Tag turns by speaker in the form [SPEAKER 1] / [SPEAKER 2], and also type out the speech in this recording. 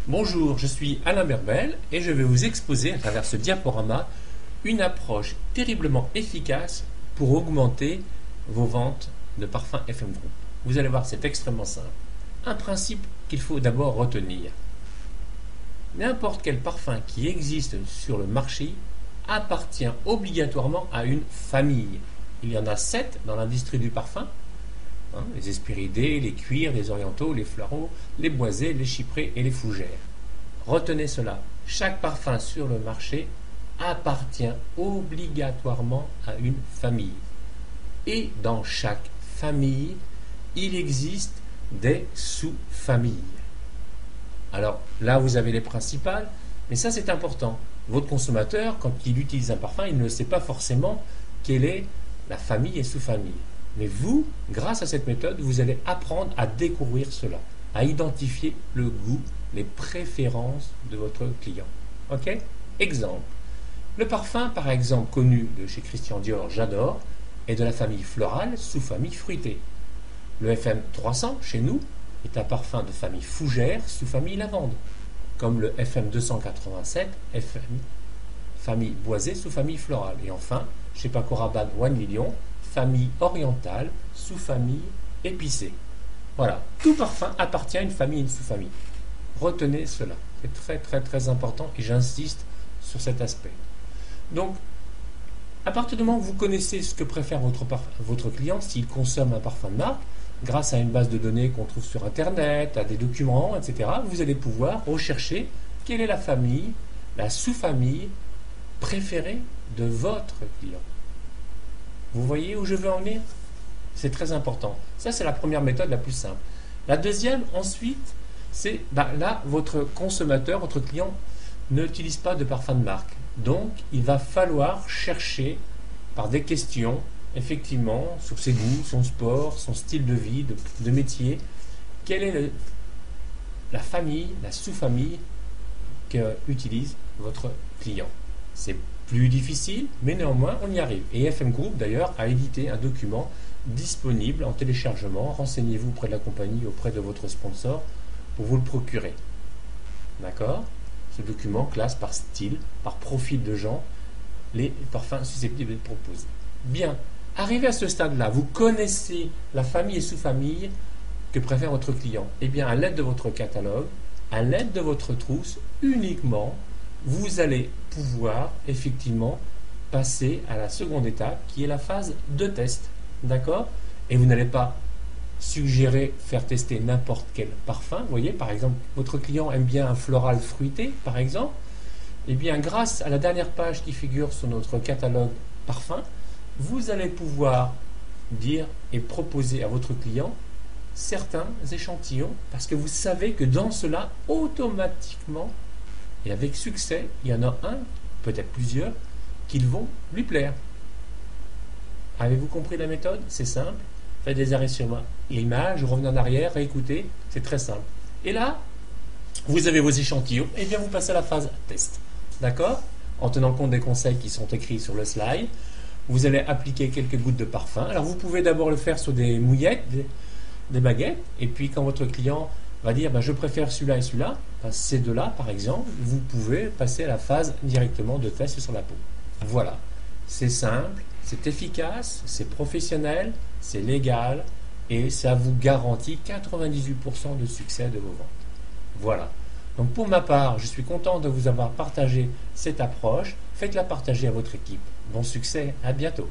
[SPEAKER 1] Bonjour, je suis Alain Berbel et je vais vous exposer à travers ce diaporama une approche terriblement efficace pour augmenter vos ventes de parfums FM Group. Vous allez voir, c'est extrêmement simple. Un principe qu'il faut d'abord retenir. N'importe quel parfum qui existe sur le marché appartient obligatoirement à une famille. Il y en a 7 dans l'industrie du parfum. Les Hespéridés, les cuirs, les orientaux, les fleuraux, les boisés, les chyprés et les fougères. Retenez cela, chaque parfum sur le marché appartient obligatoirement à une famille. Et dans chaque famille, il existe des sous-familles. Alors là, vous avez les principales, mais ça c'est important. Votre consommateur, quand il utilise un parfum, il ne sait pas forcément quelle est la famille et sous-famille. Mais vous, grâce à cette méthode, vous allez apprendre à découvrir cela, à identifier le goût, les préférences de votre client. Ok? Exemple. Le parfum, par exemple, connu de chez Christian Dior, J'adore, est de la famille florale, sous-famille fruitée. Le FM 300, chez nous, est un parfum de famille fougère, sous-famille lavande. Comme le FM 287, famille boisée, sous-famille florale. Et enfin, chez Paco Rabanne 1 million, famille orientale, sous-famille épicée. Voilà, tout parfum appartient à une famille et une sous-famille. Retenez cela, c'est très très très important et j'insiste sur cet aspect. Donc, à partir du moment où vous connaissez ce que préfère votre client, s'il consomme un parfum de marque, grâce à une base de données qu'on trouve sur Internet, à des documents, etc., vous allez pouvoir rechercher quelle est la famille, la sous-famille préférée de votre client. Vous voyez où je veux en venir? C'est très important. Ça, c'est la première méthode la plus simple. La deuxième, ensuite, c'est là, votre consommateur, votre client, n'utilise pas de parfum de marque. Donc, il va falloir chercher par des questions, effectivement, sur ses goûts, son sport, son style de vie, de métier, quelle est la famille, la sous-famille qu'utilise votre client. C'est plus difficile, mais néanmoins, on y arrive. Et FM Group, d'ailleurs, a édité un document disponible en téléchargement. Renseignez-vous auprès de la compagnie, auprès de votre sponsor, pour vous le procurer. D'accord? Ce document classe par style, par profil de gens, les parfums susceptibles d'être proposés. Bien, arrivé à ce stade-là, vous connaissez la famille et sous-famille que préfère votre client. Eh bien, à l'aide de votre catalogue, à l'aide de votre trousse, uniquement, vous allez pouvoir effectivement passer à la seconde étape qui est la phase de test. D'accord? Et vous n'allez pas suggérer faire tester n'importe quel parfum. Vous voyez, par exemple, votre client aime bien un floral fruité, par exemple. Eh bien, grâce à la dernière page qui figure sur notre catalogue parfum, vous allez pouvoir dire et proposer à votre client certains échantillons parce que vous savez que dans cela, automatiquement, et avec succès, il y en a un, peut-être plusieurs, qui vont lui plaire. Avez-vous compris la méthode? C'est simple. Faites des arrêts sur l'image, revenez en arrière, réécoutez, c'est très simple. Et là, vous avez vos échantillons, et bien vous passez à la phase test. D'accord? En tenant compte des conseils qui sont écrits sur le slide, vous allez appliquer quelques gouttes de parfum. Alors vous pouvez d'abord le faire sur des mouillettes, des baguettes, et puis quand votre client va dire je préfère celui-là et celui-là, ces deux-là par exemple, vous pouvez passer à la phase directement de test sur la peau. Voilà, c'est simple, c'est efficace, c'est professionnel, c'est légal et ça vous garantit 98% de succès de vos ventes. Voilà. Donc pour ma part, je suis content de vous avoir partagé cette approche. Faites-la partager à votre équipe. Bon succès, à bientôt.